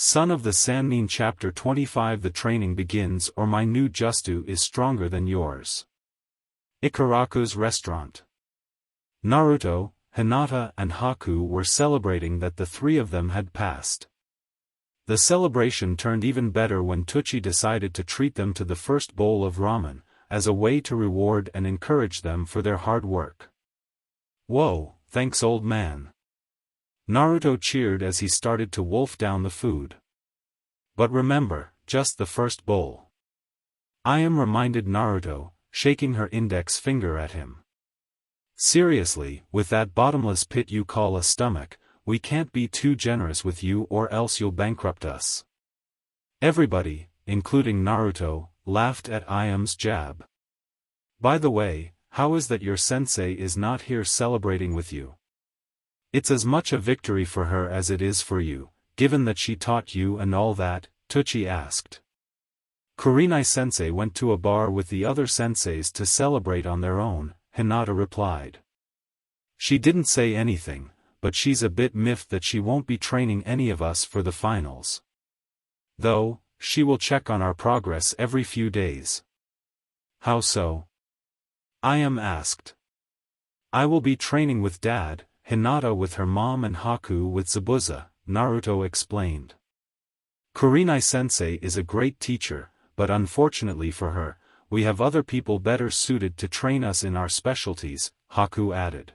Son of the Sannin Chapter 25. The training begins, or my new Justu is stronger than yours. Ikaraku's restaurant. Naruto, Hinata and Haku were celebrating that the three of them had passed. The celebration turned even better when Tsuchi decided to treat them to the first bowl of ramen, as a way to reward and encourage them for their hard work. Whoa, thanks old man. Naruto cheered as he started to wolf down the food. But remember, just the first bowl. I am, reminded Naruto, shaking her index finger at him. Seriously, with that bottomless pit you call a stomach, we can't be too generous with you or else you'll bankrupt us. Everybody, including Naruto, laughed at Iam's jab. By the way, how is that your sensei is not here celebrating with you? It's as much a victory for her as it is for you, given that she taught you and all that, Tsuchi asked. Kurenai-sensei went to a bar with the other senseis to celebrate on their own, Hinata replied. She didn't say anything, but she's a bit miffed that she won't be training any of us for the finals. Though, she will check on our progress every few days. How so? Iam asked. I will be training with Dad, Hinata with her mom and Haku with Zabuza, Naruto explained. Kurenai-sensei is a great teacher, but unfortunately for her, we have other people better suited to train us in our specialties, Haku added.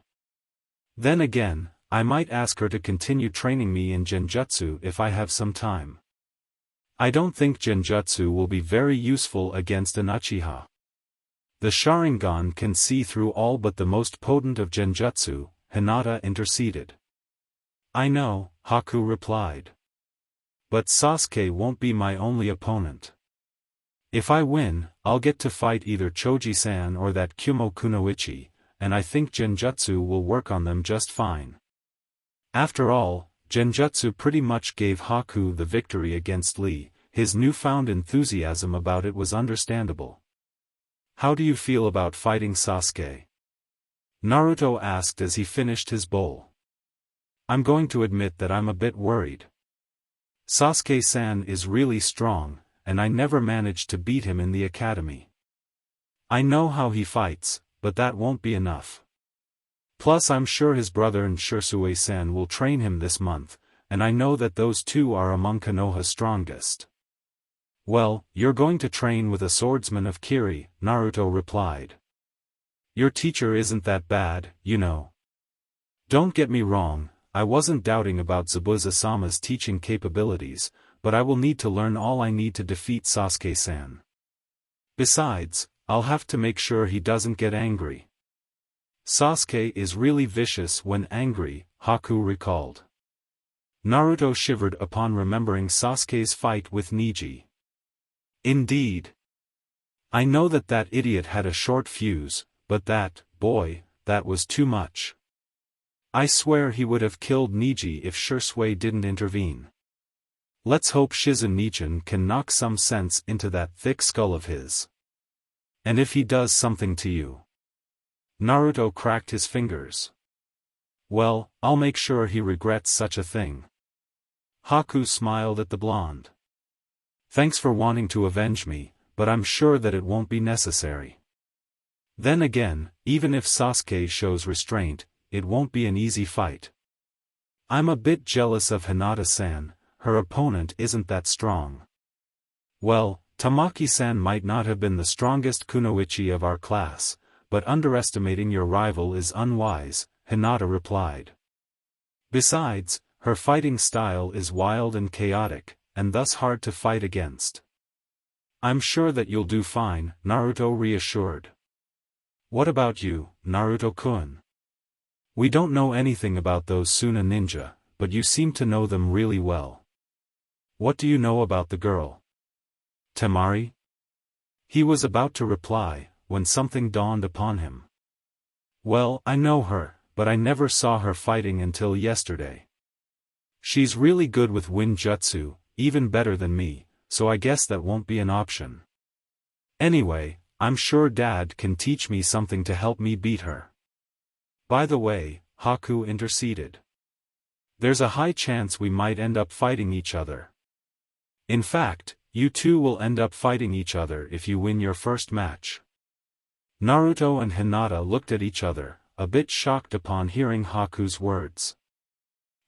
Then again, I might ask her to continue training me in Genjutsu if I have some time. I don't think Genjutsu will be very useful against an Uchiha. The Sharingan can see through all but the most potent of Genjutsu, Hinata interceded. I know, Haku replied. But Sasuke won't be my only opponent. If I win, I'll get to fight either Choji-san or that Kumo Kunoichi, and I think Genjutsu will work on them just fine. After all, Genjutsu pretty much gave Haku the victory against Lee. His newfound enthusiasm about it was understandable. How do you feel about fighting Sasuke? Naruto asked as he finished his bowl. I'm going to admit that I'm a bit worried. Sasuke-san is really strong, and I never managed to beat him in the academy. I know how he fights, but that won't be enough. Plus I'm sure his brother Shisui-san will train him this month, and I know that those two are among Konoha's strongest. Well, you're going to train with a swordsman of Kiri, Naruto replied. Your teacher isn't that bad, you know. Don't get me wrong, I wasn't doubting about Zabuza-sama's teaching capabilities, but I will need to learn all I need to defeat Sasuke-san. Besides, I'll have to make sure he doesn't get angry. Sasuke is really vicious when angry, Haku recalled. Naruto shivered upon remembering Sasuke's fight with Neji. Indeed. I know that idiot had a short fuse, but that was too much. I swear he would have killed Neji if Shisui didn't intervene. Let's hope Shizen-nichan can knock some sense into that thick skull of his. And if he does something to you. Naruto cracked his fingers. Well, I'll make sure he regrets such a thing. Haku smiled at the blonde. Thanks for wanting to avenge me, but I'm sure that it won't be necessary. Then again, even if Sasuke shows restraint, it won't be an easy fight. I'm a bit jealous of Hinata-san, her opponent isn't that strong. Well, Tamaki-san might not have been the strongest kunoichi of our class, but underestimating your rival is unwise, Hinata replied. Besides, her fighting style is wild and chaotic, and thus hard to fight against. I'm sure that you'll do fine, Naruto reassured. What about you, Naruto-kun? We don't know anything about those Suna ninja, but you seem to know them really well. What do you know about the girl? Temari? He was about to reply, when something dawned upon him. Well, I know her, but I never saw her fighting until yesterday. She's really good with wind jutsu, even better than me, so I guess that won't be an option. Anyway, I'm sure Dad can teach me something to help me beat her. By the way, Haku interceded. There's a high chance we might end up fighting each other. In fact, you two will end up fighting each other if you win your first match. Naruto and Hinata looked at each other, a bit shocked upon hearing Haku's words.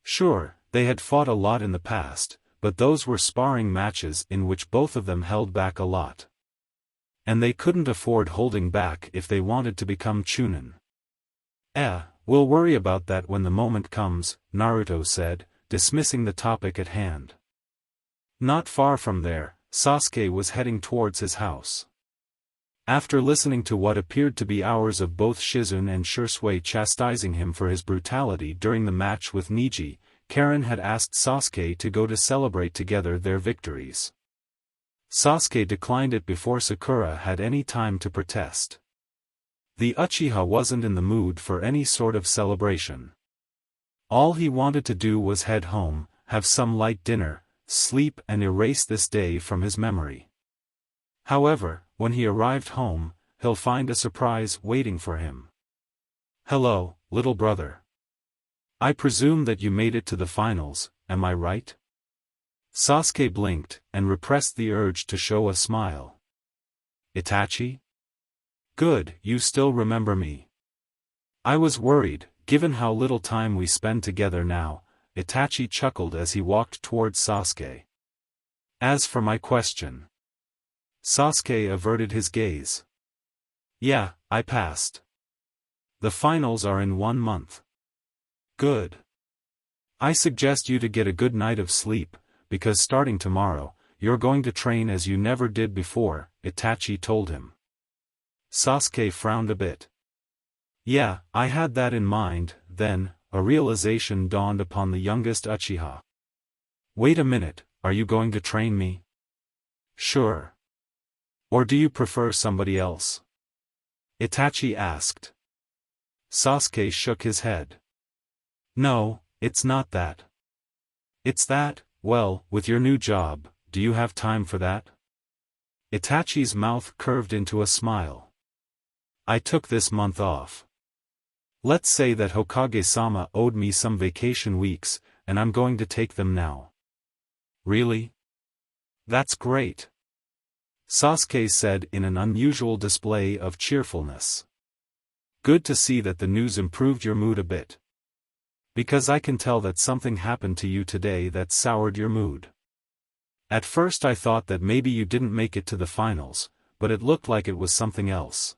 Sure, they had fought a lot in the past, but those were sparring matches in which both of them held back a lot. And they couldn't afford holding back if they wanted to become Chunin. We'll worry about that when the moment comes, Naruto said, dismissing the topic at hand. Not far from there, Sasuke was heading towards his house. After listening to what appeared to be hours of both Shizune and Shisui chastising him for his brutality during the match with Neji, Karen had asked Sasuke to go to celebrate together their victories. Sasuke declined it before Sakura had any time to protest. The Uchiha wasn't in the mood for any sort of celebration. All he wanted to do was head home, have some light dinner, sleep and erase this day from his memory. However, when he arrived home, he'll find a surprise waiting for him. Hello, little brother. I presume that you made it to the finals, am I right? Sasuke blinked, and repressed the urge to show a smile. Itachi? Good, you still remember me. I was worried, given how little time we spend together now. Itachi chuckled as he walked towards Sasuke. As for my question. Sasuke averted his gaze. Yeah, I passed. The finals are in 1 month. Good. I suggest you to get a good night of sleep, because starting tomorrow, you're going to train as you never did before, Itachi told him. Sasuke frowned a bit. Yeah, I had that in mind. Then, a realization dawned upon the youngest Uchiha. Wait a minute, are you going to train me? Sure. Or do you prefer somebody else? Itachi asked. Sasuke shook his head. No, it's not that. It's that, well, with your new job, do you have time for that? Itachi's mouth curved into a smile. I took this month off. Let's say that Hokage-sama owed me some vacation weeks, and I'm going to take them now. Really? That's great. Sasuke said in an unusual display of cheerfulness. Good to see that the news improved your mood a bit. Because I can tell that something happened to you today that soured your mood. At first I thought that maybe you didn't make it to the finals, but it looked like it was something else.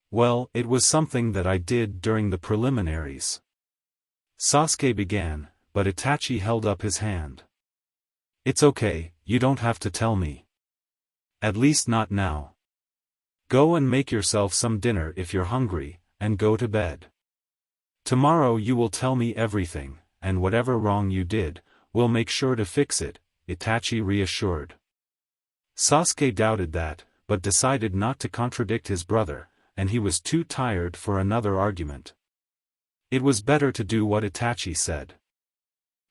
Well, it was something that I did during the preliminaries. Sasuke began, but Itachi held up his hand. It's okay, you don't have to tell me. At least not now. Go and make yourself some dinner if you're hungry, and go to bed. Tomorrow you will tell me everything, and whatever wrong you did, we'll make sure to fix it, Itachi reassured. Sasuke doubted that, but decided not to contradict his brother, and he was too tired for another argument. It was better to do what Itachi said.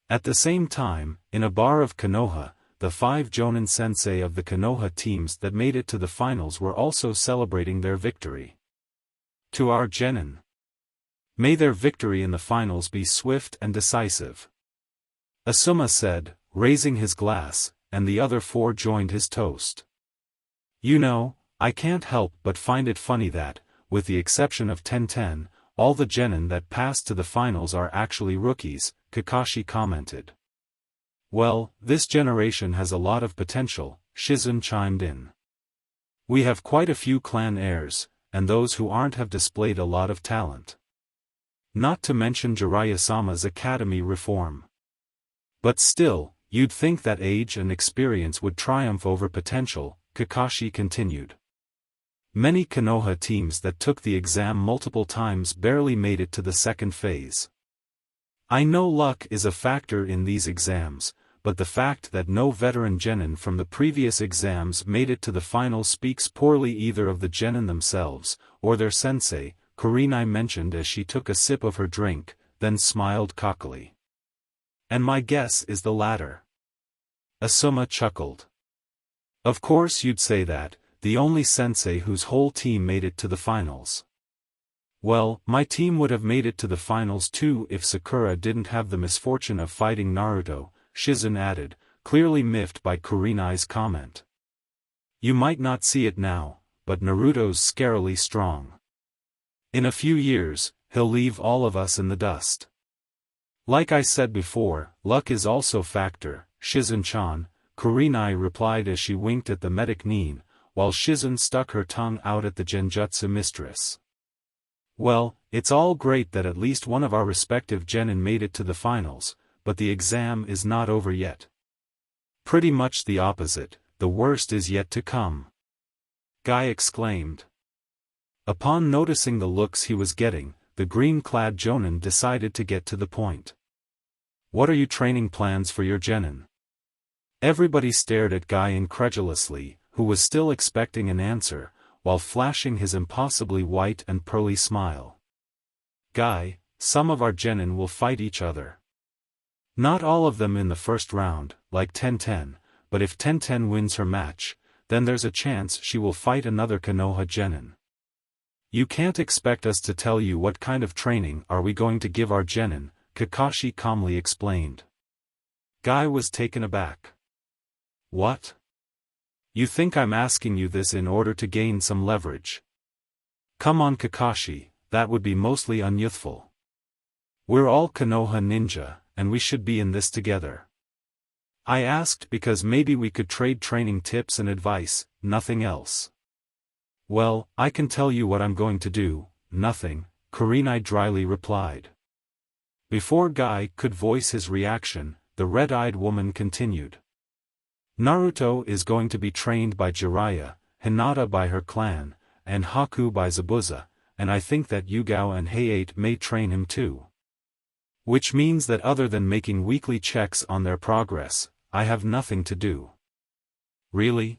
At the same time, in a bar of Konoha, the 5 Jonin sensei of the Konoha teams that made it to the finals were also celebrating their victory. To our genin. May their victory in the finals be swift and decisive. Asuma said, raising his glass, and the other 4 joined his toast. You know, I can't help but find it funny that, with the exception of Tenten, all the genin that passed to the finals are actually rookies, Kakashi commented. Well, this generation has a lot of potential, Shizune chimed in. We have quite a few clan heirs, and those who aren't have displayed a lot of talent. Not to mention Jiraiya-sama's academy reform. But still, you'd think that age and experience would triumph over potential, Kakashi continued. Many Konoha teams that took the exam multiple times barely made it to the second phase. I know luck is a factor in these exams, but the fact that no veteran genin from the previous exams made it to the final speaks poorly either of the genin themselves, or their sensei, Kurenai mentioned as she took a sip of her drink, then smiled cockily. And my guess is the latter. Asuma chuckled. Of course you'd say that, the only sensei whose whole team made it to the finals. Well, my team would have made it to the finals too if Sakura didn't have the misfortune of fighting Naruto, Shizune added, clearly miffed by Kurenai's comment. You might not see it now, but Naruto's scarily strong. In a few years, he'll leave all of us in the dust. Like I said before, luck is also factor, Shizun-chan, Kurenai replied as she winked at the medic Nin, while Shizun stuck her tongue out at the genjutsu mistress. Well, it's all great that at least one of our respective genin made it to the finals, but the exam is not over yet. Pretty much the opposite, the worst is yet to come. Guy exclaimed. Upon noticing the looks he was getting, the green-clad jonin decided to get to the point. What are your training plans for your genin? Everybody stared at Guy incredulously, who was still expecting an answer, while flashing his impossibly white and pearly smile. Guy, some of our genin will fight each other. Not all of them in the first round, like Tenten, but if Tenten wins her match, then there's a chance she will fight another Konoha genin. You can't expect us to tell you what kind of training are we going to give our genin, Kakashi calmly explained. Guy was taken aback. What? You think I'm asking you this in order to gain some leverage? Come on Kakashi, that would be mostly unyouthful. We're all Konoha ninja, and we should be in this together. I asked because maybe we could trade training tips and advice, nothing else. Well, I can tell you what I'm going to do, nothing, Kurenai dryly replied. Before Guy could voice his reaction, the red-eyed woman continued. Naruto is going to be trained by Jiraiya, Hinata by her clan, and Haku by Zabuza, and I think that Yugao and Hayate may train him too. Which means that other than making weekly checks on their progress, I have nothing to do. Really?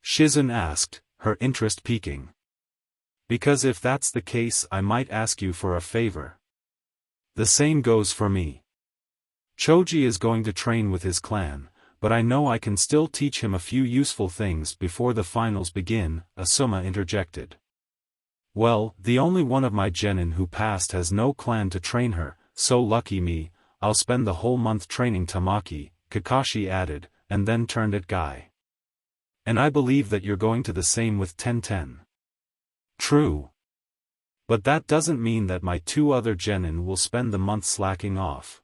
Shizun asked, her interest piquing. Because if that's the case I might ask you for a favor. The same goes for me. Choji is going to train with his clan, but I know I can still teach him a few useful things before the finals begin, Asuma interjected. Well, the only one of my genin who passed has no clan to train her, so lucky me, I'll spend the whole month training Tamaki, Kakashi added, and then turned at Guy. And I believe that you're going to the same with Tenten. True. But that doesn't mean that my two other genin will spend the month slacking off.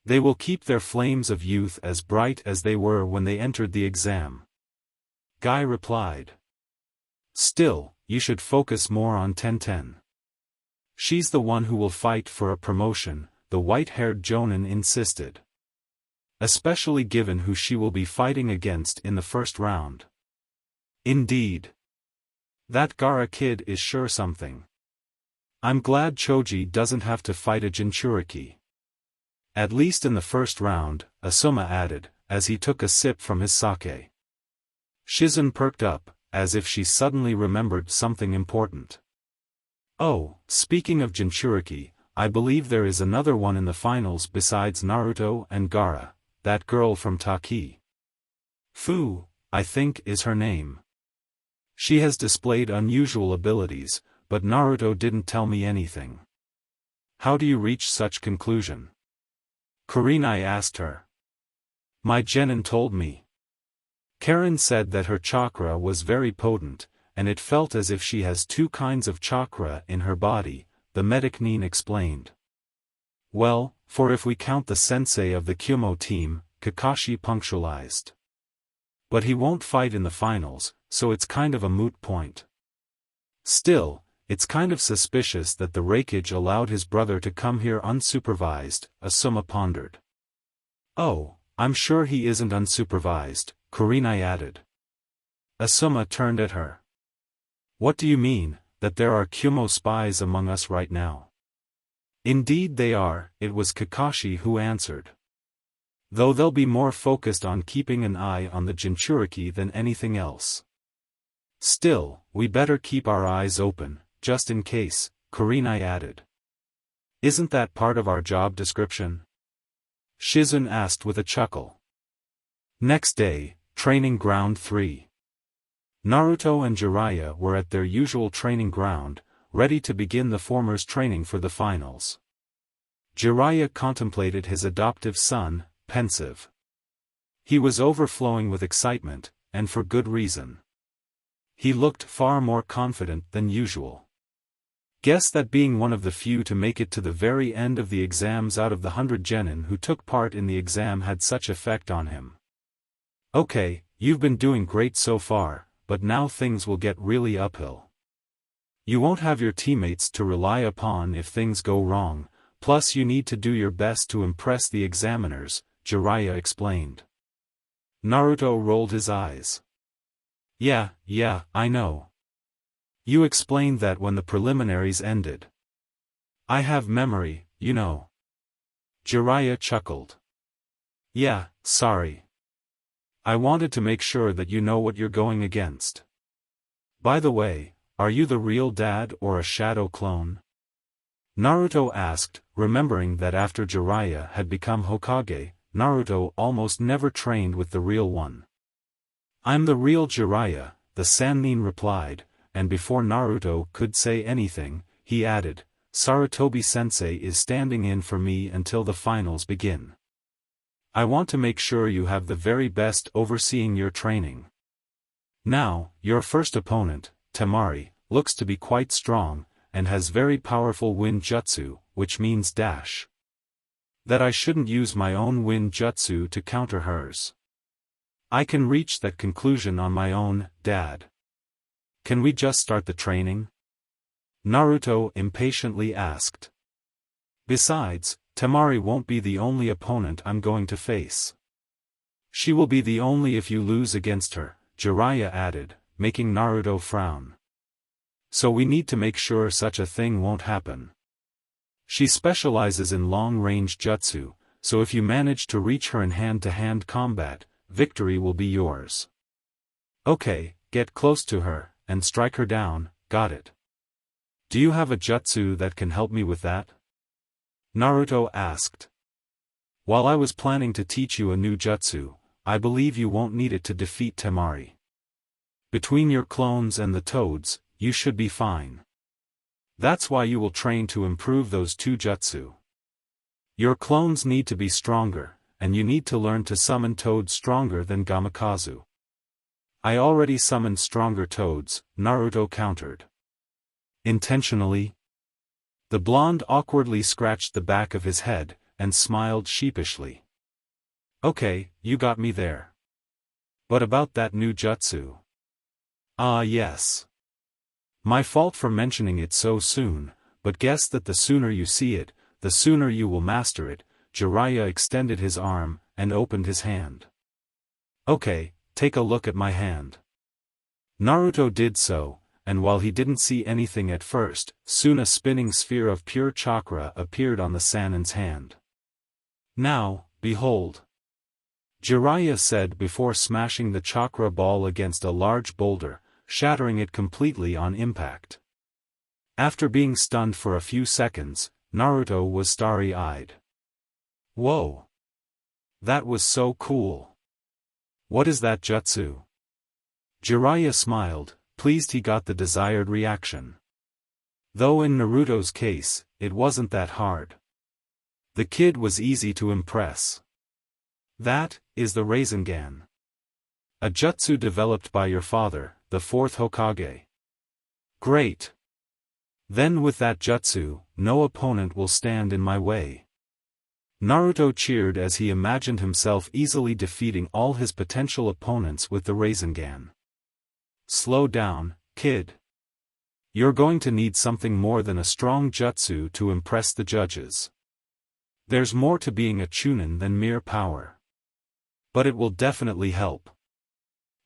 They will keep their flames of youth as bright as they were when they entered the exam. Guy replied. Still, you should focus more on Tenten. She's the one who will fight for a promotion, the white-haired jonin insisted. Especially given who she will be fighting against in the first round. Indeed. That Gaara kid is sure something. I'm glad Choji doesn't have to fight a Jinchuriki. At least in the first round, Asuma added, as he took a sip from his sake. Shizun perked up, as if she suddenly remembered something important. Oh, speaking of Jinchuriki, I believe there is another one in the finals besides Naruto and Gaara, that girl from Taki. Fu, I think is her name. She has displayed unusual abilities, but Naruto didn't tell me anything. How do you reach such conclusion? Kurenai asked her. My genin told me. Karen said that her chakra was very potent, and it felt as if she has two kinds of chakra in her body, the medic Nin explained. Well, for if we count the sensei of the Kyumo team, Kakashi punctualized. But he won't fight in the finals, so it's kind of a moot point. Still, it's kind of suspicious that the Raikage allowed his brother to come here unsupervised, Asuma pondered. Oh, I'm sure he isn't unsupervised, Kurenai added. Asuma turned at her. What do you mean, that there are Kyumo spies among us right now? Indeed they are, it was Kakashi who answered. Though they'll be more focused on keeping an eye on the Jinchuriki than anything else. Still, we better keep our eyes open, just in case, Kurenai added. Isn't that part of our job description? Shizun asked with a chuckle. Next day, Training Ground 3. Naruto and Jiraiya were at their usual training ground, ready to begin the former's training for the finals. Jiraiya contemplated his adoptive son, pensive. He was overflowing with excitement, and for good reason. He looked far more confident than usual. Guess that being one of the few to make it to the very end of the exams out of the 100 genin who took part in the exam had such effect on him. Okay, you've been doing great so far, but now things will get really uphill. You won't have your teammates to rely upon if things go wrong, plus you need to do your best to impress the examiners, Jiraiya explained. Naruto rolled his eyes. Yeah, I know. You explained that when the preliminaries ended. I have memory, you know. Jiraiya chuckled. Yeah, sorry. I wanted to make sure that you know what you're going against. By the way, are you the real dad or a shadow clone? Naruto asked, remembering that after Jiraiya had become Hokage, Naruto almost never trained with the real one. I'm the real Jiraiya, the Sannin replied, and before Naruto could say anything, he added, Sarutobi-sensei is standing in for me until the finals begin. I want to make sure you have the very best overseeing your training. Now, your first opponent, Temari, looks to be quite strong, and has very powerful wind jutsu, which means dash. That I shouldn't use my own wind jutsu to counter hers. I can reach that conclusion on my own, Dad. Can we just start the training? Naruto impatiently asked. Besides, Temari won't be the only opponent I'm going to face. She will be the only if you lose against her, Jiraiya added, making Naruto frown. So we need to make sure such a thing won't happen. She specializes in long-range jutsu, so if you manage to reach her in hand-to-hand combat, victory will be yours. Okay, get close to her, and strike her down, got it. Do you have a jutsu that can help me with that? Naruto asked. While I was planning to teach you a new jutsu, I believe you won't need it to defeat Temari. Between your clones and the toads, you should be fine. That's why you will train to improve those two jutsu. Your clones need to be stronger, and you need to learn to summon toads stronger than Gamikazu. I already summoned stronger toads, Naruto countered. Intentionally? The blonde awkwardly scratched the back of his head, and smiled sheepishly. Okay, you got me there. But about that new jutsu? Ah yes. My fault for mentioning it so soon, but guess that the sooner you see it, the sooner you will master it. Jiraiya extended his arm, and opened his hand. Okay, take a look at my hand. Naruto did so, and while he didn't see anything at first, soon a spinning sphere of pure chakra appeared on the Sannin's hand. Now, behold. Jiraiya said before smashing the chakra ball against a large boulder, shattering it completely on impact. After being stunned for a few seconds, Naruto was starry-eyed. Whoa! That was so cool. What is that jutsu? Jiraiya smiled, pleased he got the desired reaction. Though in Naruto's case, it wasn't that hard. The kid was easy to impress. That is the Rasengan. A jutsu developed by your father, the fourth Hokage. Great. Then with that jutsu, no opponent will stand in my way. Naruto cheered as he imagined himself easily defeating all his potential opponents with the Rasengan. Slow down, kid. You're going to need something more than a strong jutsu to impress the judges. There's more to being a chunin than mere power. But it will definitely help.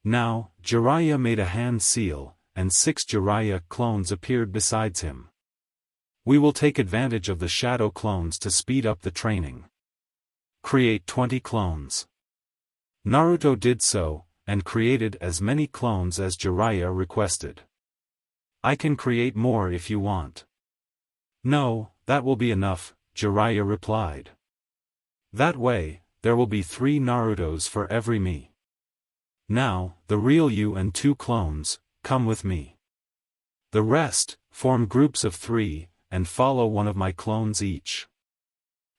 Now, Jiraiya made a hand seal, and 6 Jiraiya clones appeared besides him. We will take advantage of the shadow clones to speed up the training. Create 20 clones. Naruto did so, and created as many clones as Jiraiya requested. I can create more if you want. No, that will be enough, Jiraiya replied. That way, there will be 3 Narutos for every me. Now, the real you and 2 clones, come with me. The rest, form groups of 3, and follow one of my clones each.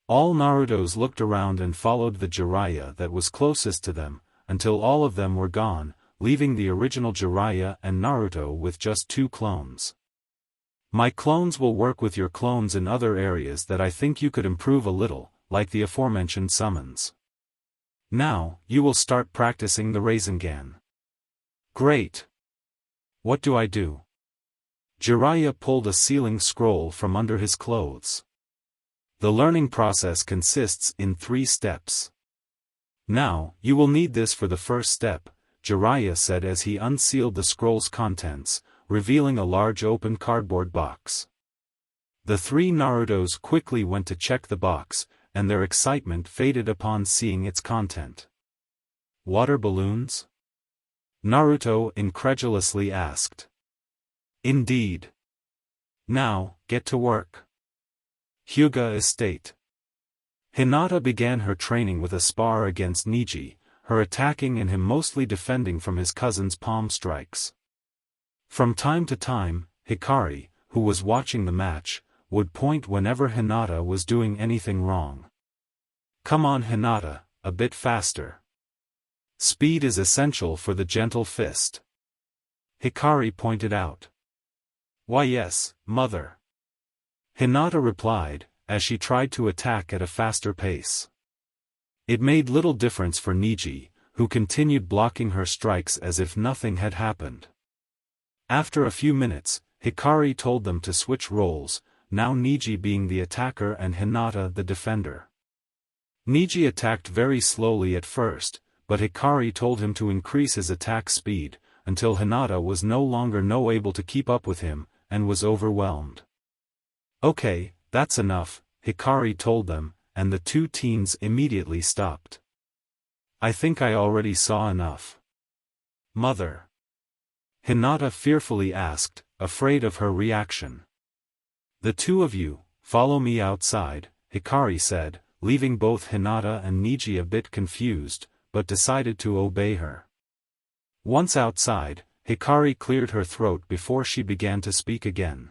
All Narutos looked around and followed the Jiraiya that was closest to them, until all of them were gone, leaving the original Jiraiya and Naruto with just 2 clones. My clones will work with your clones in other areas that I think you could improve a little, like the aforementioned summons. Now, you will start practicing the Rasengan. Great! What do I do? Jiraiya pulled a sealing scroll from under his clothes. The learning process consists in 3 steps. Now, you will need this for the first step, Jiraiya said as he unsealed the scroll's contents, revealing a large open cardboard box. The 3 Narutos quickly went to check the box, and their excitement faded upon seeing its content. Water balloons? Naruto incredulously asked. Indeed. Now, get to work. Hyuga Estate. Hinata began her training with a spar against Neji, her attacking and him mostly defending from his cousin's palm strikes. From time to time, Hikari, who was watching the match, would point whenever Hinata was doing anything wrong. Come on Hinata, a bit faster. Speed is essential for the gentle fist. Hikari pointed out. Why yes, mother. Hinata replied, as she tried to attack at a faster pace. It made little difference for Neji, who continued blocking her strikes as if nothing had happened. After a few minutes, Hikari told them to switch roles, now Neji being the attacker and Hinata the defender. Neji attacked very slowly at first, but Hikari told him to increase his attack speed, until Hinata was no longer able to keep up with him, and was overwhelmed. Okay, that's enough, Hikari told them, and the 2 teens immediately stopped. I think I already saw enough. Mother. Hinata fearfully asked, afraid of her reaction. The 2 of you, follow me outside, Hikari said, leaving both Hinata and Neji a bit confused, but decided to obey her. Once outside, Hikari cleared her throat before she began to speak again.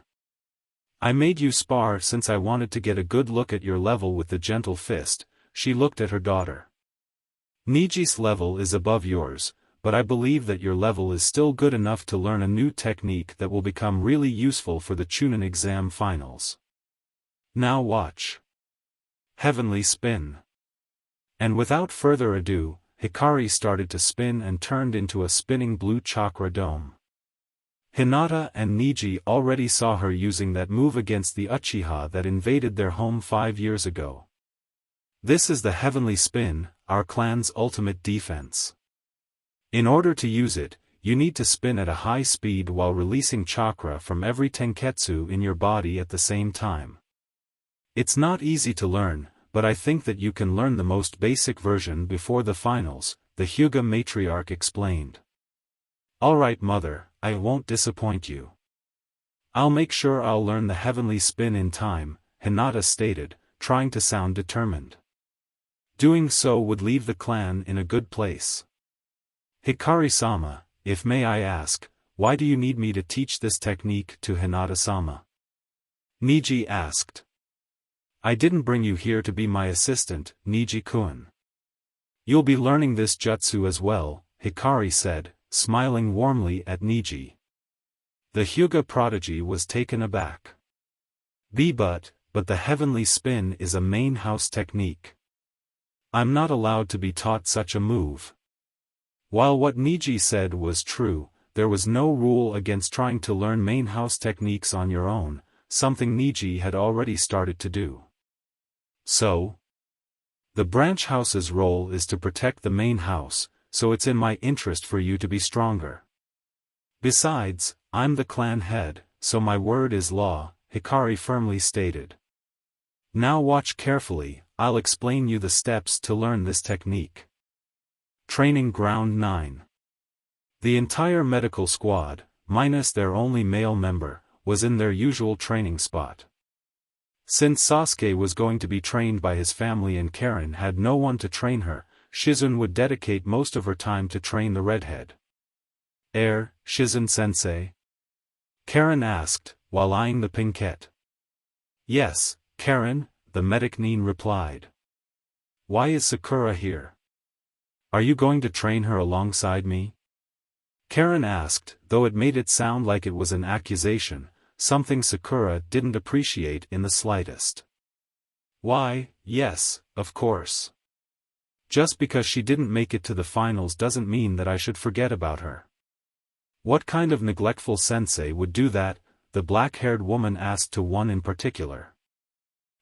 I made you spar since I wanted to get a good look at your level with the gentle fist, she looked at her daughter. Neji's level is above yours, but I believe that your level is still good enough to learn a new technique that will become really useful for the Chunin exam finals. Now watch. Heavenly Spin. And without further ado, Hikari started to spin and turned into a spinning blue chakra dome. Hinata and Neji already saw her using that move against the Uchiha that invaded their home 5 years ago. This is the Heavenly Spin, our clan's ultimate defense. In order to use it, you need to spin at a high speed while releasing chakra from every tenketsu in your body at the same time. It's not easy to learn, but I think that you can learn the most basic version before the finals, the Hyuga matriarch explained. Alright mother, I won't disappoint you. I'll make sure I'll learn the Heavenly Spin in time, Hinata stated, trying to sound determined. Doing so would leave the clan in a good place. Hikari-sama, if may I ask, why do you need me to teach this technique to Hinata-sama? Neji asked. I didn't bring you here to be my assistant, Neji-kun. You'll be learning this jutsu as well, Hikari said, smiling warmly at Neji. The Hyuga prodigy was taken aback. But the Heavenly Spin is a main house technique. I'm not allowed to be taught such a move. While what Neji said was true, there was no rule against trying to learn main house techniques on your own, something Neji had already started to do. So? The branch house's role is to protect the main house, so it's in my interest for you to be stronger. Besides, I'm the clan head, so my word is law, Hikari firmly stated. Now watch carefully, I'll explain you the steps to learn this technique. Training Ground 9. The entire medical squad, minus their only male member, was in their usual training spot. Since Sasuke was going to be trained by his family and Karen had no one to train her, Shizun would dedicate most of her time to train the redhead. Shizun-sensei? Karen asked, while eyeing the pinkette. Yes, Karen, the medic Nin replied. Why is Sakura here? Are you going to train her alongside me? Karen asked, though it made it sound like it was an accusation, something Sakura didn't appreciate in the slightest. Why, yes, of course. Just because she didn't make it to the finals doesn't mean that I should forget about her. What kind of neglectful sensei would do that? The black-haired woman asked to one in particular.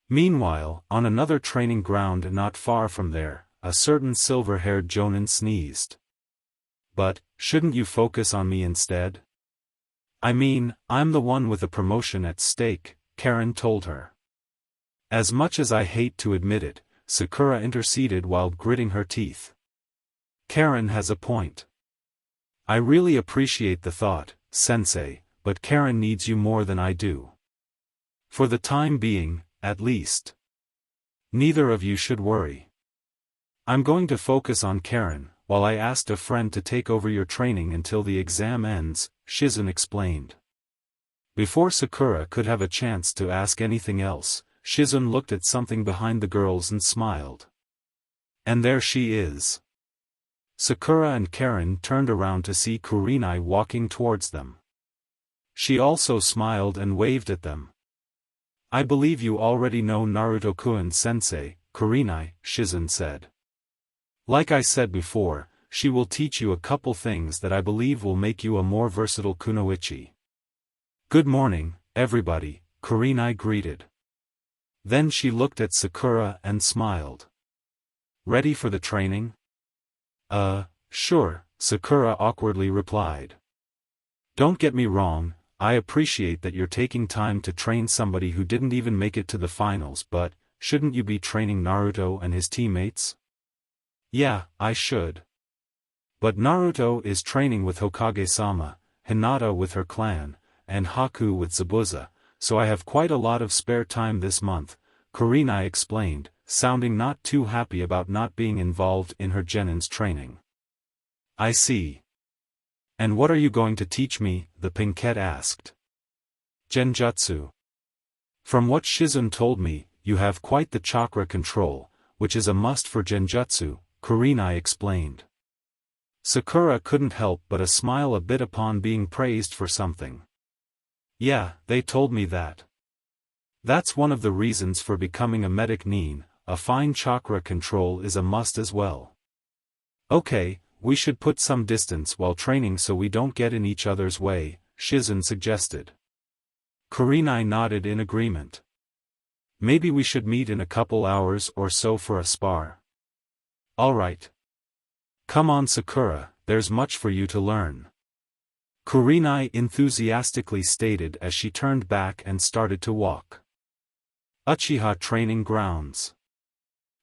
Meanwhile, on another training ground not far from there, a certain silver-haired jonin sneezed. But, shouldn't you focus on me instead? I mean, I'm the one with a promotion at stake, Karen told her. As much as I hate to admit it, Sakura interceded while gritting her teeth. Karen has a point. I really appreciate the thought, sensei, but Karen needs you more than I do. For the time being, at least. Neither of you should worry. I'm going to focus on Karen, while I asked a friend to take over your training until the exam ends, Shizun explained. Before Sakura could have a chance to ask anything else, Shizun looked at something behind the girls and smiled. And there she is. Sakura and Karen turned around to see Kurenai walking towards them. She also smiled and waved at them. I believe you already know Naruto-kun sensei, Kurenai, Shizun said. Like I said before, she will teach you a couple things that I believe will make you a more versatile kunoichi. Good morning, everybody, Kurenai greeted. Then she looked at Sakura and smiled. Ready for the training? Sure, Sakura awkwardly replied. Don't get me wrong, I appreciate that you're taking time to train somebody who didn't even make it to the finals, but, shouldn't you be training Naruto and his teammates? Yeah, I should. But Naruto is training with Hokage-sama, Hinata with her clan, and Haku with Zabuza, so I have quite a lot of spare time this month, Kurenai explained, sounding not too happy about not being involved in her genin's training. I see. And what are you going to teach me? The Pinkette asked. Genjutsu. From what Shizun told me, you have quite the chakra control, which is a must for Genjutsu, Kurenai explained. Sakura couldn't help but smile a bit upon being praised for something. Yeah, they told me that. That's one of the reasons for becoming a medic Nin, a fine chakra control is a must as well. Okay, we should put some distance while training so we don't get in each other's way, Shizun suggested. Kurenai nodded in agreement. Maybe we should meet in a couple hours or so for a spar. Alright. Come on Sakura, there's much for you to learn. Kurenai enthusiastically stated as she turned back and started to walk. Uchiha Training Grounds.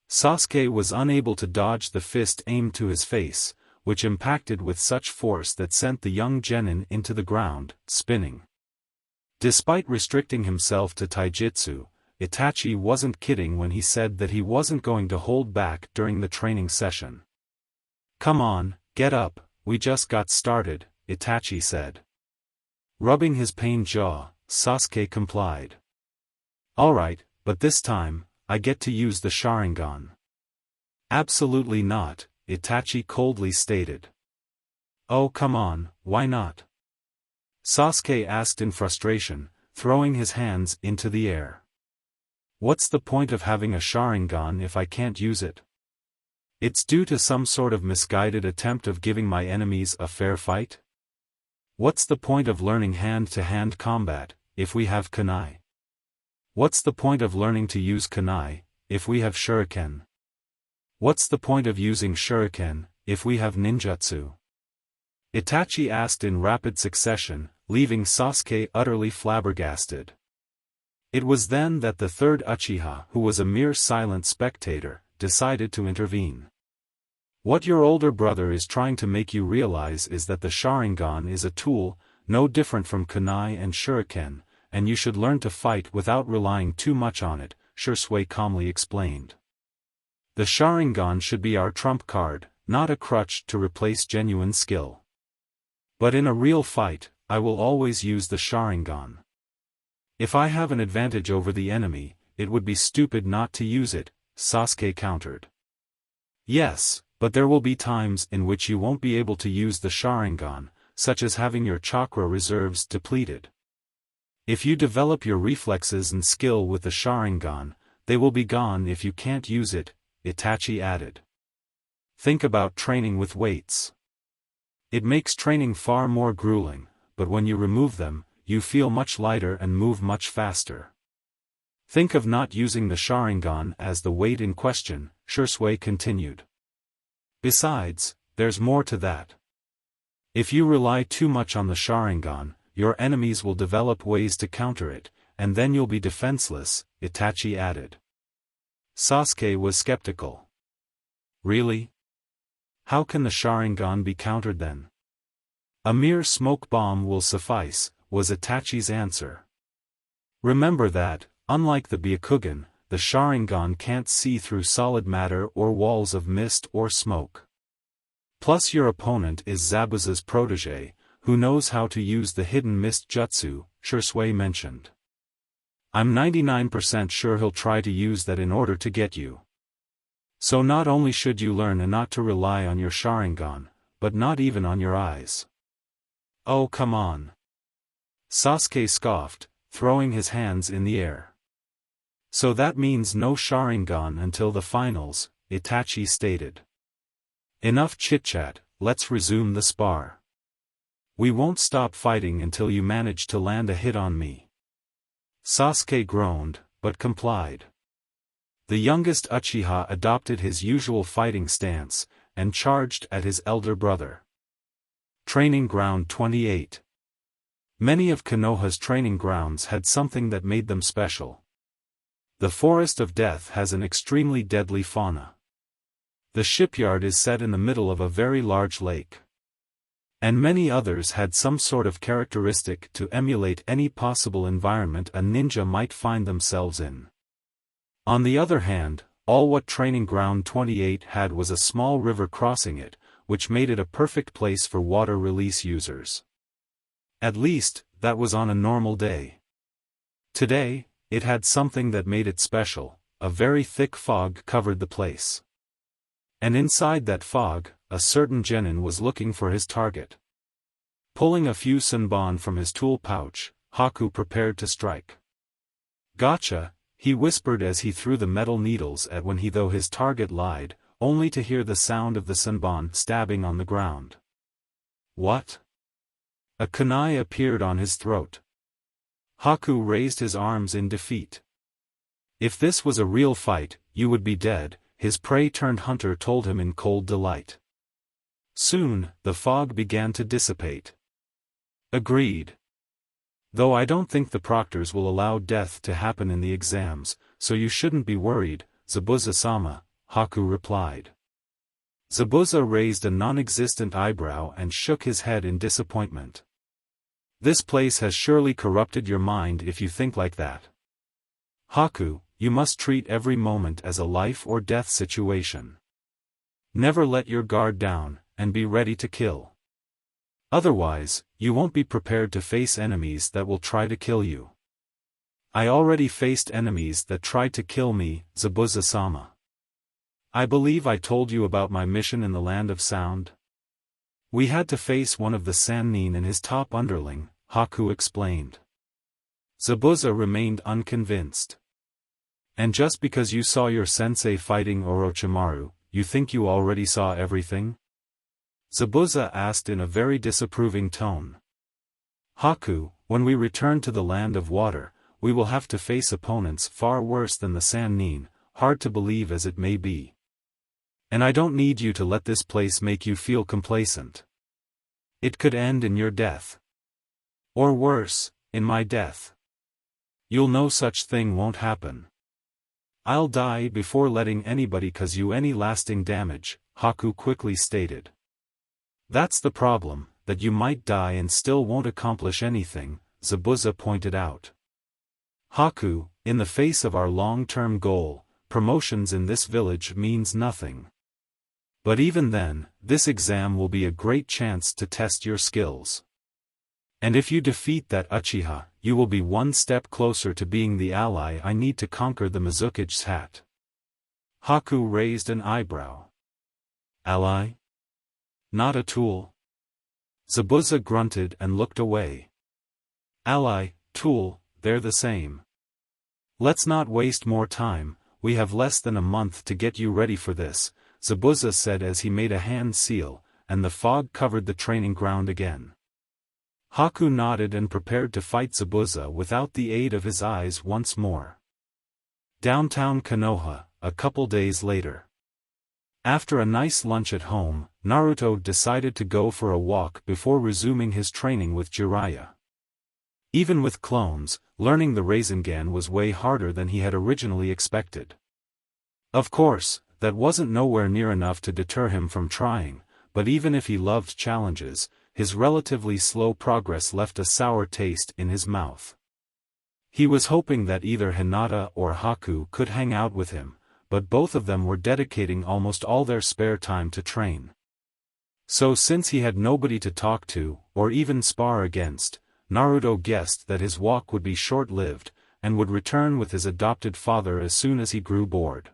Sasuke was unable to dodge the fist aimed to his face, which impacted with such force that sent the young genin into the ground, spinning. Despite restricting himself to taijutsu, Itachi wasn't kidding when he said that he wasn't going to hold back during the training session. Come on, get up, we just got started, Itachi said. Rubbing his pained jaw, Sasuke complied. Alright, but this time, I get to use the Sharingan. Absolutely not, Itachi coldly stated. Oh come on, why not? Sasuke asked in frustration, throwing his hands into the air. What's the point of having a Sharingan if I can't use it? It's due to some sort of misguided attempt of giving my enemies a fair fight? What's the point of learning hand-to-hand combat, if we have kunai? What's the point of learning to use kunai, if we have shuriken? What's the point of using shuriken, if we have ninjutsu? Itachi asked in rapid succession, leaving Sasuke utterly flabbergasted. It was then that the third Uchiha, who was a mere silent spectator, decided to intervene. What your older brother is trying to make you realize is that the Sharingan is a tool, no different from kunai and shuriken, and you should learn to fight without relying too much on it, Shisui calmly explained. The Sharingan should be our trump card, not a crutch to replace genuine skill. But in a real fight, I will always use the Sharingan. If I have an advantage over the enemy, it would be stupid not to use it, Sasuke countered. Yes, but there will be times in which you won't be able to use the Sharingan, such as having your chakra reserves depleted. If you develop your reflexes and skill with the Sharingan, they will be gone if you can't use it, Itachi added. Think about training with weights. It makes training far more grueling, but when you remove them, you feel much lighter and move much faster. Think of not using the Sharingan as the weight in question, Shisui continued. Besides, there's more to that. If you rely too much on the Sharingan, your enemies will develop ways to counter it, and then you'll be defenseless, Itachi added. Sasuke was skeptical. Really? How can the Sharingan be countered then? A mere smoke bomb will suffice, was Itachi's answer. Remember that, unlike the Byakugan, the Sharingan can't see through solid matter or walls of mist or smoke. Plus your opponent is Zabuza's protege, who knows how to use the hidden mist jutsu, Shisui mentioned. I'm 99% sure he'll try to use that in order to get you. So not only should you learn not to rely on your Sharingan, but not even on your eyes. Oh come on. Sasuke scoffed, throwing his hands in the air. So that means no Sharingan until the finals, Itachi stated. Enough chit-chat, let's resume the spar. We won't stop fighting until you manage to land a hit on me. Sasuke groaned, but complied. The youngest Uchiha adopted his usual fighting stance, and charged at his elder brother. Training Ground 28. Many of Konoha's training grounds had something that made them special. The Forest of Death has an extremely deadly fauna. The shipyard is set in the middle of a very large lake. And many others had some sort of characteristic to emulate any possible environment a ninja might find themselves in. On the other hand, all what Training Ground 28 had was a small river crossing it, which made it a perfect place for water release users. At least, that was on a normal day. Today, it had something that made it special. A very thick fog covered the place. And inside that fog, a certain genin was looking for his target. Pulling a few senbon from his tool pouch, Haku prepared to strike. Gotcha, he whispered as he threw the metal needles at though his target lied, only to hear the sound of the senbon stabbing on the ground. What? A kunai appeared on his throat. Haku raised his arms in defeat. If this was a real fight, you would be dead, his prey-turned-hunter told him in cold delight. Soon, the fog began to dissipate. Agreed. Though I don't think the proctors will allow death to happen in the exams, so you shouldn't be worried, Zabuza-sama, Haku replied. Zabuza raised a non-existent eyebrow and shook his head in disappointment. This place has surely corrupted your mind if you think like that. Haku, you must treat every moment as a life-or-death situation. Never let your guard down, and be ready to kill. Otherwise, you won't be prepared to face enemies that will try to kill you. I already faced enemies that tried to kill me, Zabuza-sama. I believe I told you about my mission in the Land of Sound. We had to face one of the Sannin and his top underling, Haku explained. Zabuza remained unconvinced. And just because you saw your sensei fighting Orochimaru, you think you already saw everything? Zabuza asked in a very disapproving tone. Haku, when we return to the Land of Water, we will have to face opponents far worse than the Sannin, hard to believe as it may be. And I don't need you to let this place make you feel complacent. It could end in your death. Or worse, in my death. You'll know such thing won't happen. I'll die before letting anybody cause you any lasting damage, Haku quickly stated. That's the problem, that you might die and still won't accomplish anything, Zabuza pointed out. Haku, in the face of our long-term goal, promotions in this village means nothing. But even then, this exam will be a great chance to test your skills. And if you defeat that Uchiha, you will be one step closer to being the ally I need to conquer the Mizuki's hat. Haku raised an eyebrow. Ally? Not a tool? Zabuza grunted and looked away. Ally, tool, they're the same. Let's not waste more time, we have less than a month to get you ready for this, Zabuza said as he made a hand seal, and the fog covered the training ground again. Haku nodded and prepared to fight Zabuza without the aid of his eyes once more. Downtown Konoha, a couple days later. After a nice lunch at home, Naruto decided to go for a walk before resuming his training with Jiraiya. Even with clones, learning the Rasengan was way harder than he had originally expected. Of course, that wasn't nowhere near enough to deter him from trying, but even if he loved challenges, his relatively slow progress left a sour taste in his mouth. He was hoping that either Hinata or Haku could hang out with him, but both of them were dedicating almost all their spare time to train. So since he had nobody to talk to, or even spar against, Naruto guessed that his walk would be short-lived, and would return with his adopted father as soon as he grew bored.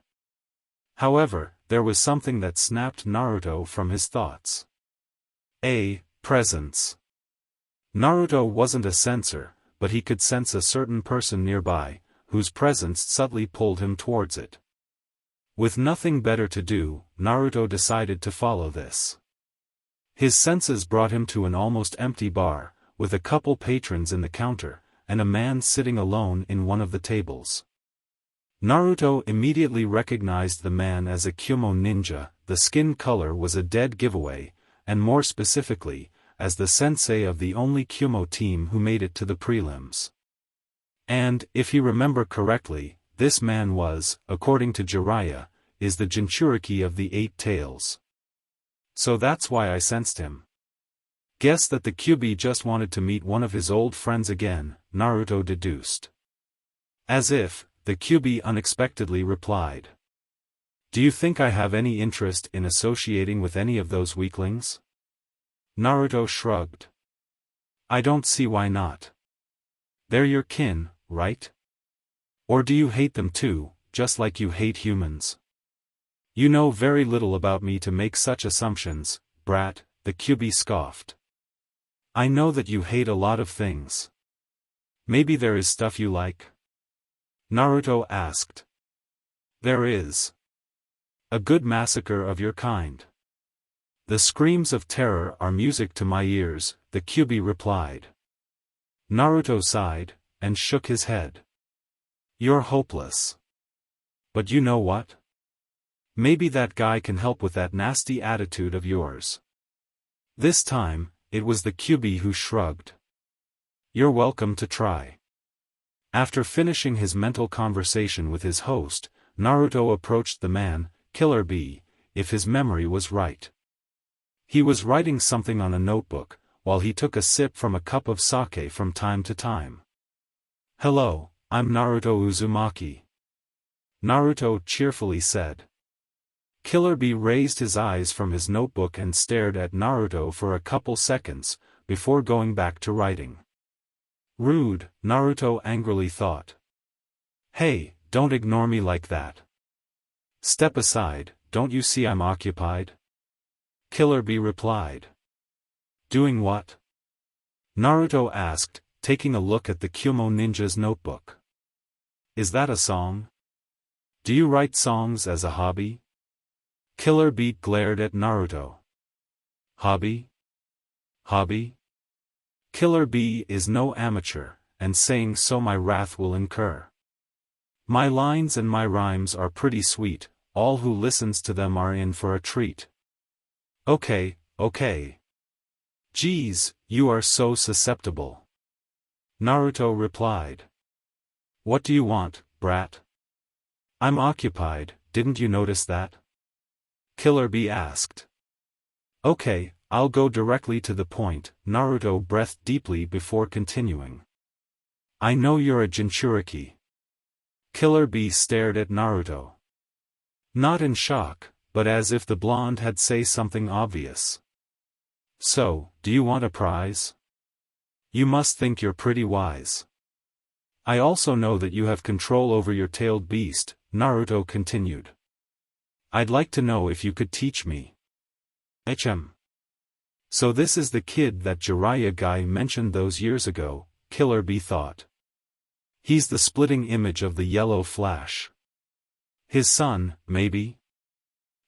However, there was something that snapped Naruto from his thoughts. A presence. Naruto wasn't a sensor, but he could sense a certain person nearby, whose presence subtly pulled him towards it. With nothing better to do, Naruto decided to follow this. His senses brought him to an almost empty bar, with a couple patrons in the counter, and a man sitting alone in one of the tables. Naruto immediately recognized the man as a Kyumo ninja. The skin color was a dead giveaway, and more specifically, as the sensei of the only Kyumo team who made it to the prelims. And, if you remember correctly, this man was, according to Jiraiya, is the Jinchuriki of the Eight Tails. So that's why I sensed him. Guess that the Kyubi just wanted to meet one of his old friends again, Naruto deduced. As if, the Kyubi unexpectedly replied. Do you think I have any interest in associating with any of those weaklings? Naruto shrugged. I don't see why not. They're your kin, right? Or do you hate them too, just like you hate humans? You know very little about me to make such assumptions, brat, the Kyubi scoffed. I know that you hate a lot of things. Maybe there is stuff you like? Naruto asked. There is. A good massacre of your kind. The screams of terror are music to my ears, the Kyubi replied. Naruto sighed, and shook his head. You're hopeless. But you know what? Maybe that guy can help with that nasty attitude of yours. This time, it was the Kyubi who shrugged. You're welcome to try. After finishing his mental conversation with his host, Naruto approached the man, Killer Bee, if his memory was right. He was writing something on a notebook, while he took a sip from a cup of sake from time to time. Hello, I'm Naruto Uzumaki. Naruto cheerfully said. Killer Bee raised his eyes from his notebook and stared at Naruto for a couple seconds, before going back to writing. Rude, Naruto angrily thought. Hey, don't ignore me like that. Step aside, don't you see I'm occupied? Killer Bee replied. Doing what? Naruto asked, taking a look at the Kyumo ninja's notebook. Is that a song? Do you write songs as a hobby? Killer Bee glared at Naruto. Hobby? Hobby? Killer Bee is no amateur, and saying so my wrath will incur. My lines and my rhymes are pretty sweet, all who listens to them are in for a treat. Okay, okay. Geez, you are so susceptible. Naruto replied. What do you want, brat? I'm occupied, didn't you notice that? Killer Bee asked. Okay, I'll go directly to the point, Naruto breathed deeply before continuing. I know you're a Jinchuriki. Killer Bee stared at Naruto. Not in shock, but as if the blonde had said something obvious. So, do you want a prize? You must think you're pretty wise. I also know that you have control over your tailed beast, Naruto continued. I'd like to know if you could teach me. HM. So this is the kid that Jiraiya guy mentioned those years ago, Killer Bee thought. He's the splitting image of the yellow flash. His son, maybe?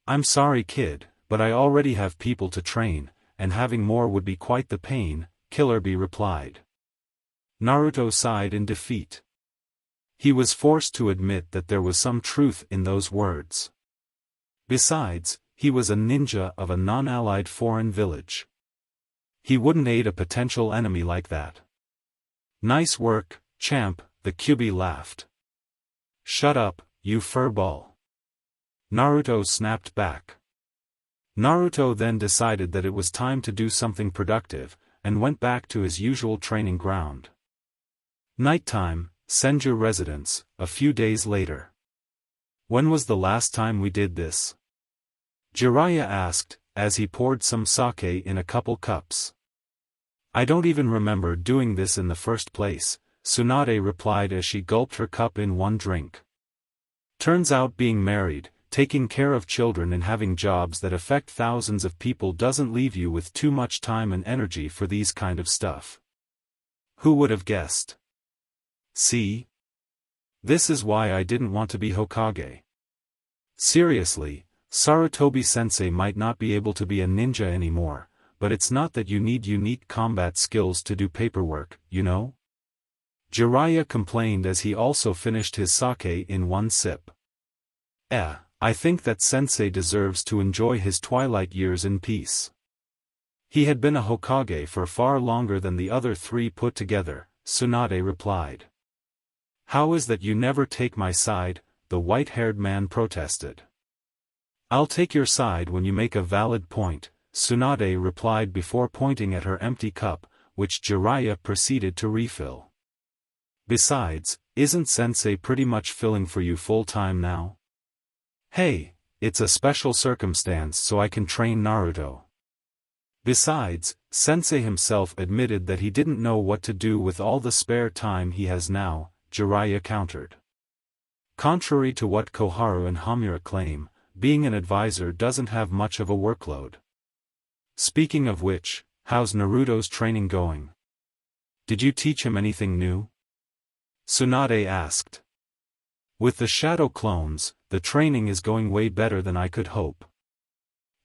I'm sorry kid, but I already have people to train, and having more would be quite the pain, Killer Bee replied. Naruto sighed in defeat. He was forced to admit that there was some truth in those words. Besides, he was a ninja of a non-allied foreign village. He wouldn't aid a potential enemy like that. Nice work, champ, the Kyuubi laughed. Shut up, you furball. Naruto snapped back. Naruto then decided that it was time to do something productive, and went back to his usual training ground. Nighttime, Senju residence, a few days later. When was the last time we did this? Jiraiya asked, as he poured some sake in a couple cups. I don't even remember doing this in the first place, Tsunade replied as she gulped her cup in one drink. Turns out being married, taking care of children and having jobs that affect thousands of people doesn't leave you with too much time and energy for these kind of stuff. Who would have guessed? See? This is why I didn't want to be Hokage. Seriously, Sarutobi-sensei might not be able to be a ninja anymore, but it's not that you need unique combat skills to do paperwork, you know? Jiraiya complained as he also finished his sake in one sip. I think that sensei deserves to enjoy his twilight years in peace. He had been a Hokage for far longer than the other three put together, Tsunade replied. How is that you never take my side, the white-haired man protested. I'll take your side when you make a valid point, Tsunade replied before pointing at her empty cup, which Jiraiya proceeded to refill. Besides, isn't sensei pretty much filling for you full-time now? Hey, it's a special circumstance so I can train Naruto. Besides, sensei himself admitted that he didn't know what to do with all the spare time he has now, Jiraiya countered. Contrary to what Koharu and Hamura claim, being an advisor doesn't have much of a workload. Speaking of which, how's Naruto's training going? Did you teach him anything new? Tsunade asked. With the shadow clones, the training is going way better than I could hope.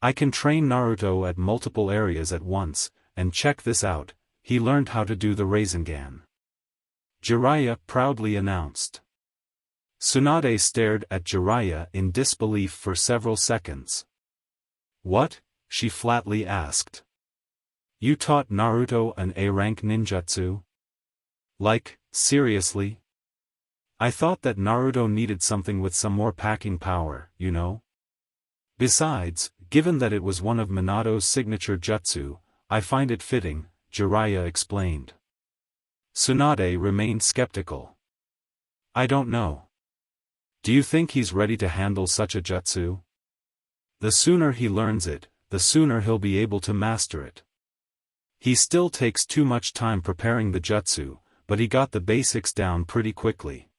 I can train Naruto at multiple areas at once, and check this out, he learned how to do the Rasengan. Jiraiya proudly announced. Tsunade stared at Jiraiya in disbelief for several seconds. What? She flatly asked. You taught Naruto an A-rank ninjutsu? Like, seriously? I thought that Naruto needed something with some more packing power, you know? Besides, given that it was one of Minato's signature jutsu, I find it fitting, Jiraiya explained. Tsunade remained skeptical. I don't know. Do you think he's ready to handle such a jutsu? The sooner he learns it, the sooner he'll be able to master it. He still takes too much time preparing the jutsu, but he got the basics down pretty quickly.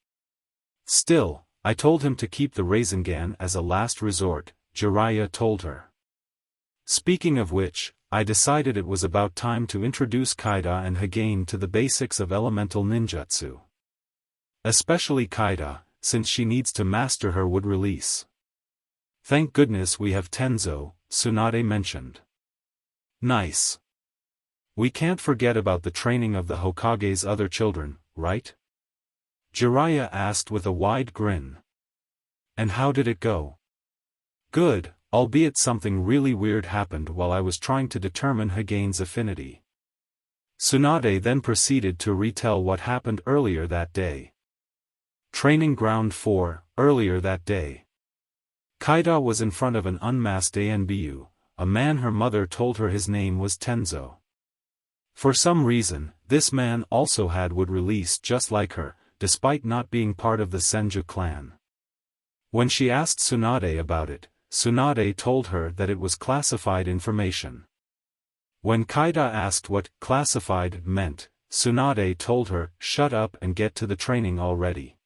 Still, I told him to keep the Rasengan as a last resort, Jiraiya told her. Speaking of which, I decided it was about time to introduce Kaida and Hagane to the basics of elemental ninjutsu. Especially Kaida, since she needs to master her wood release. Thank goodness we have Tenzo, Tsunade mentioned. Nice. We can't forget about the training of the Hokage's other children, right? Jiraiya asked with a wide grin. And how did it go? Good, albeit something really weird happened while I was trying to determine Hagane's affinity. Tsunade then proceeded to retell what happened earlier that day. Training Ground 4, earlier that day. Kaida was in front of an unmasked Anbu, a man her mother told her his name was Tenzo. For some reason, this man also had wood release just like her, despite not being part of the Senju clan. When she asked Tsunade about it, Tsunade told her that it was classified information. When Kaida asked what classified meant, Tsunade told her, "Shut up and get to the training already."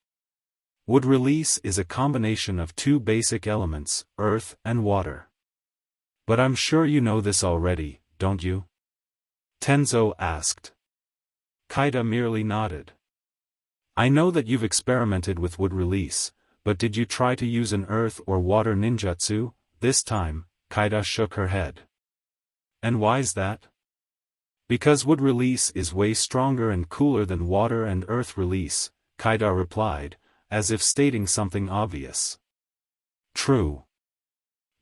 Wood release is a combination of two basic elements, earth and water. But I'm sure you know this already, don't you? Tenzo asked. Kaida merely nodded. I know that you've experimented with wood release, but did you try to use an earth or water ninjutsu? This time, Kaida shook her head. And why's that? Because wood release is way stronger and cooler than water and earth release, Kaida replied, as if stating something obvious. True.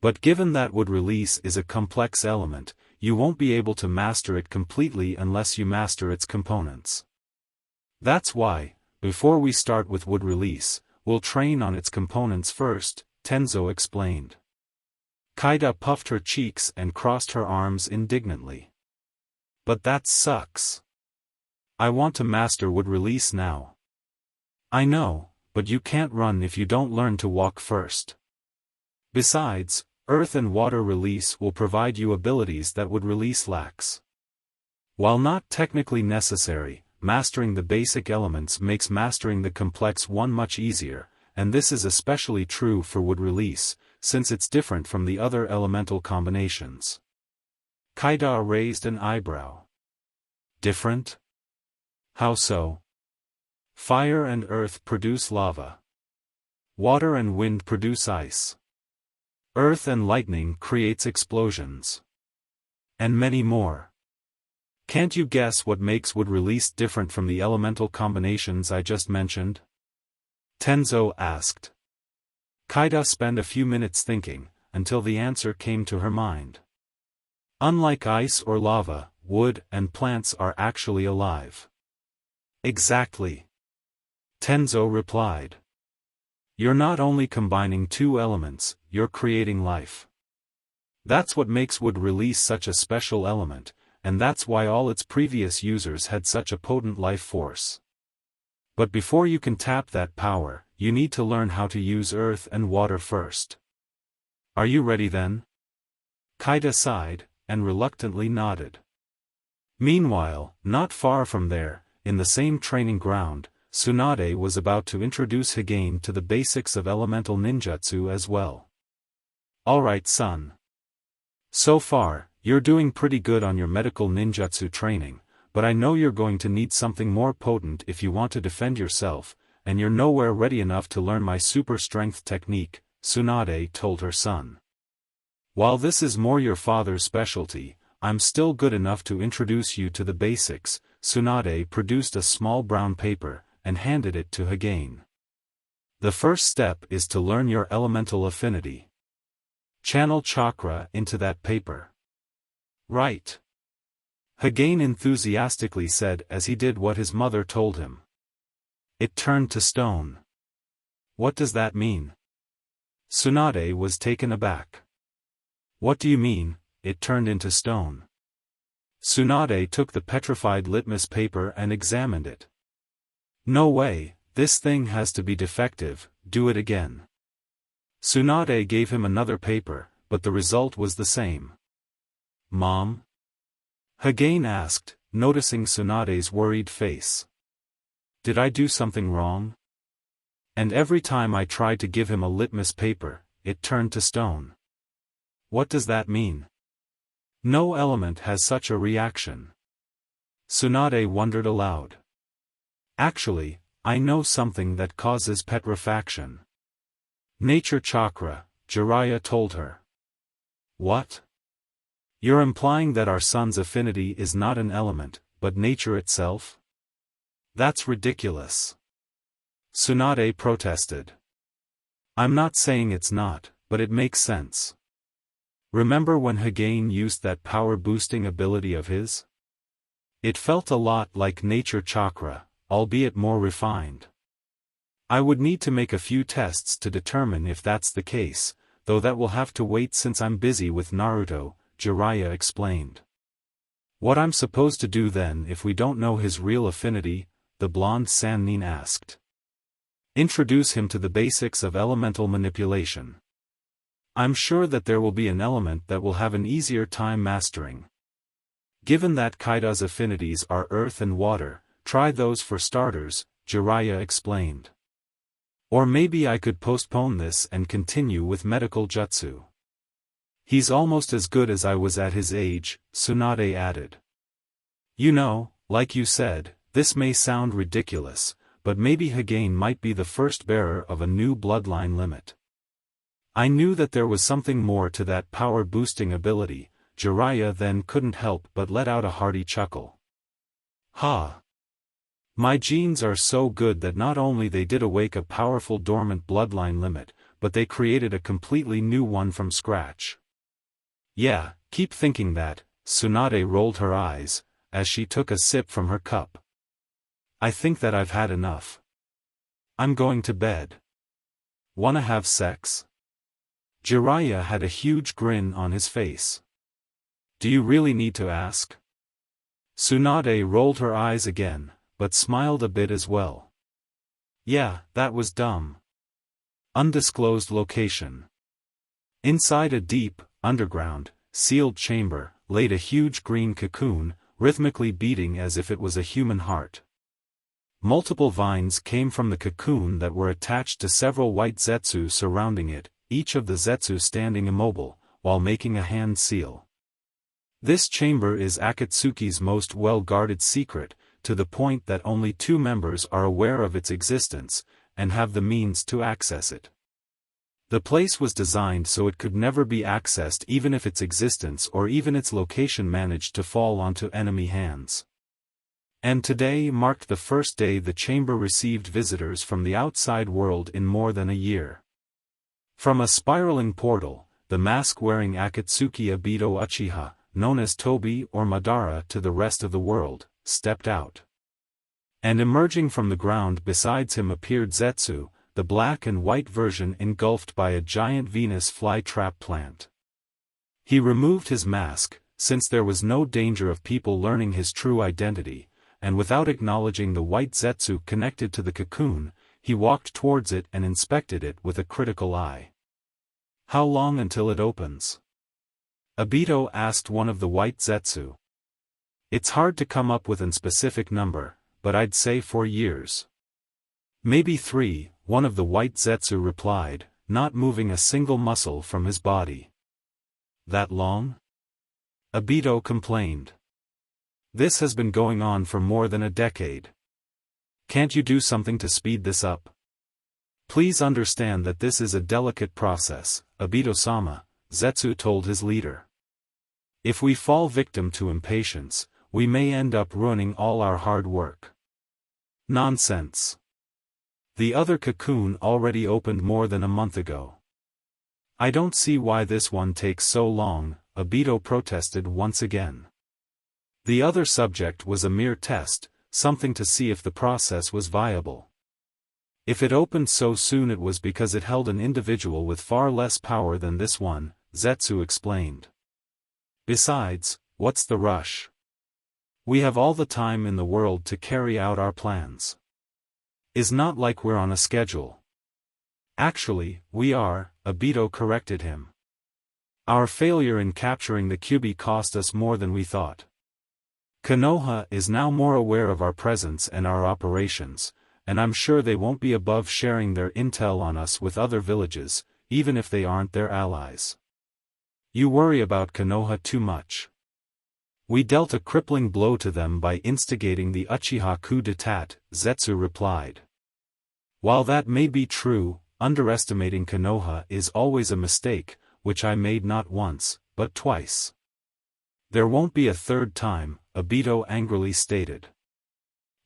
But given that wood release is a complex element, you won't be able to master it completely unless you master its components. That's why, before we start with wood release, we'll train on its components first, Tenzo explained. Kaida puffed her cheeks and crossed her arms indignantly. But that sucks. I want to master wood release now. I know, but you can't run if you don't learn to walk first. Besides, earth and water release will provide you abilities that wood release lacks. While not technically necessary, mastering the basic elements makes mastering the complex one much easier, and this is especially true for wood release, since it's different from the other elemental combinations. Kaida raised an eyebrow. Different? How so? Fire and earth produce lava. Water and wind produce ice. Earth and lightning creates explosions. And many more. Can't you guess what makes wood release different from the elemental combinations I just mentioned? Tenzo asked. Kaida spent a few minutes thinking, until the answer came to her mind. Unlike ice or lava, wood and plants are actually alive. Exactly. Tenzo replied. You're not only combining two elements, you're creating life. That's what makes wood release such a special element, and that's why all its previous users had such a potent life force. But before you can tap that power, you need to learn how to use earth and water first. Are you ready then? Kaida sighed, and reluctantly nodded. Meanwhile, not far from there, in the same training ground, Tsunade was about to introduce Higane to the basics of elemental ninjutsu as well. Alright son. So far, you're doing pretty good on your medical ninjutsu training, but I know you're going to need something more potent if you want to defend yourself, and you're nowhere ready enough to learn my super strength technique, Tsunade told her son. While this is more your father's specialty, I'm still good enough to introduce you to the basics. Tsunade produced a small brown paper, and handed it to Higane. The first step is to learn your elemental affinity. Channel chakra into that paper. Right. Higane enthusiastically said as he did what his mother told him. It turned to stone. What does that mean? Tsunade was taken aback. What do you mean, it turned into stone? Tsunade took the petrified litmus paper and examined it. No way, this thing has to be defective, do it again. Tsunade gave him another paper, but the result was the same. Mom? Higane asked, noticing Tsunade's worried face. Did I do something wrong? And every time I tried to give him a litmus paper, it turned to stone. What does that mean? No element has such a reaction. Tsunade wondered aloud. Actually, I know something that causes petrifaction. Nature chakra, Jiraiya told her. What? You're implying that our son's affinity is not an element, but nature itself? That's ridiculous. Tsunade protested. I'm not saying it's not, but it makes sense. Remember when Higane used that power-boosting ability of his? It felt a lot like nature chakra, albeit more refined. I would need to make a few tests to determine if that's the case, though that will have to wait since I'm busy with Naruto, Jiraiya explained. What I'm supposed to do then if we don't know his real affinity? The blonde Sannin asked. Introduce him to the basics of elemental manipulation. I'm sure that there will be an element that will have an easier time mastering. Given that Kaida's affinities are earth and water, try those for starters, Jiraiya explained. Or maybe I could postpone this and continue with medical jutsu. He's almost as good as I was at his age, Tsunade added. You know, like you said, this may sound ridiculous, but maybe Hagain might be the first bearer of a new bloodline limit. I knew that there was something more to that power-boosting ability. Jiraiya then couldn't help but let out a hearty chuckle. Ha! My genes are so good that not only they did awake a powerful dormant bloodline limit, but they created a completely new one from scratch. Yeah, keep thinking that, Tsunade rolled her eyes, as she took a sip from her cup. I think that I've had enough. I'm going to bed. Wanna have sex? Jiraiya had a huge grin on his face. Do you really need to ask? Tsunade rolled her eyes again, but smiled a bit as well. Yeah, that was dumb. Undisclosed location. Inside a deep, underground, sealed chamber, laid a huge green cocoon, rhythmically beating as if it was a human heart. Multiple vines came from the cocoon that were attached to several white zetsu surrounding it, each of the zetsu standing immobile, while making a hand seal. This chamber is Akatsuki's most well-guarded secret, to the point that only 2 members are aware of its existence, and have the means to access it. The place was designed so it could never be accessed even if its existence or even its location managed to fall onto enemy hands. And today marked the first day the chamber received visitors from the outside world in more than a year. From a spiraling portal, the mask-wearing Akatsuki Obito Uchiha, known as Tobi or Madara to the rest of the world, stepped out. And emerging from the ground besides him appeared Zetsu, the black and white version engulfed by a giant Venus flytrap plant. He removed his mask, since there was no danger of people learning his true identity, and without acknowledging the white Zetsu connected to the cocoon, he walked towards it and inspected it with a critical eye. How long until it opens? Obito asked one of the white zetsu. It's hard to come up with a specific number, but I'd say 4 years. Maybe 3, one of the white zetsu replied, not moving a single muscle from his body. That long? Obito complained. This has been going on for more than a decade. Can't you do something to speed this up? Please understand that this is a delicate process, Obito-sama, Zetsu told his leader. If we fall victim to impatience, we may end up ruining all our hard work. Nonsense. The other cocoon already opened more than a month ago. I don't see why this one takes so long, Obito protested once again. The other subject was a mere test, something to see if the process was viable. If it opened so soon it was because it held an individual with far less power than this one, Zetsu explained. Besides, what's the rush? We have all the time in the world to carry out our plans. It's not like we're on a schedule. Actually, we are, Obito corrected him. Our failure in capturing the Kyuubi cost us more than we thought. Konoha is now more aware of our presence and our operations, and I'm sure they won't be above sharing their intel on us with other villages, even if they aren't their allies. You worry about Konoha too much. We dealt a crippling blow to them by instigating the Uchiha coup d'etat, Zetsu replied. While that may be true, underestimating Konoha is always a mistake, which I made not once, but twice. There won't be a third time, Obito angrily stated.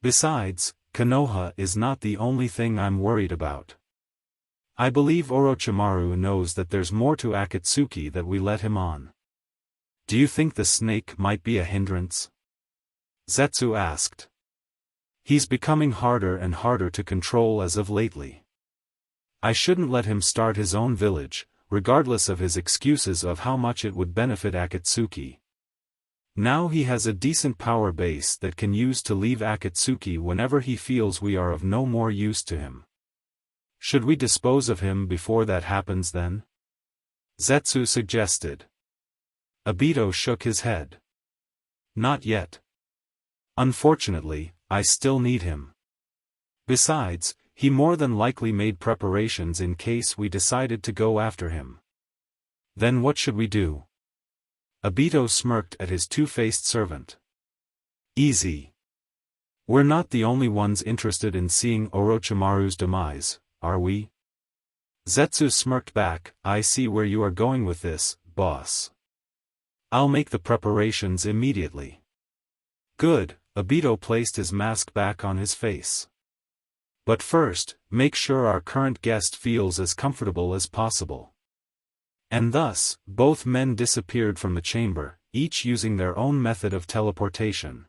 Besides, Konoha is not the only thing I'm worried about. I believe Orochimaru knows that there's more to Akatsuki that we let him on. Do you think the snake might be a hindrance? Zetsu asked. He's becoming harder and harder to control as of lately. I shouldn't let him start his own village, regardless of his excuses of how much it would benefit Akatsuki. Now he has a decent power base that can use to leave Akatsuki whenever he feels we are of no more use to him. Should we dispose of him before that happens then? Zetsu suggested. Obito shook his head. Not yet. Unfortunately, I still need him. Besides, he more than likely made preparations in case we decided to go after him. Then what should we do? Obito smirked at his two-faced servant. Easy. We're not the only ones interested in seeing Orochimaru's demise, are we? Zetsu smirked back. I see where you are going with this, boss. I'll make the preparations immediately. Good, Obito placed his mask back on his face. But first, make sure our current guest feels as comfortable as possible. And thus, both men disappeared from the chamber, each using their own method of teleportation.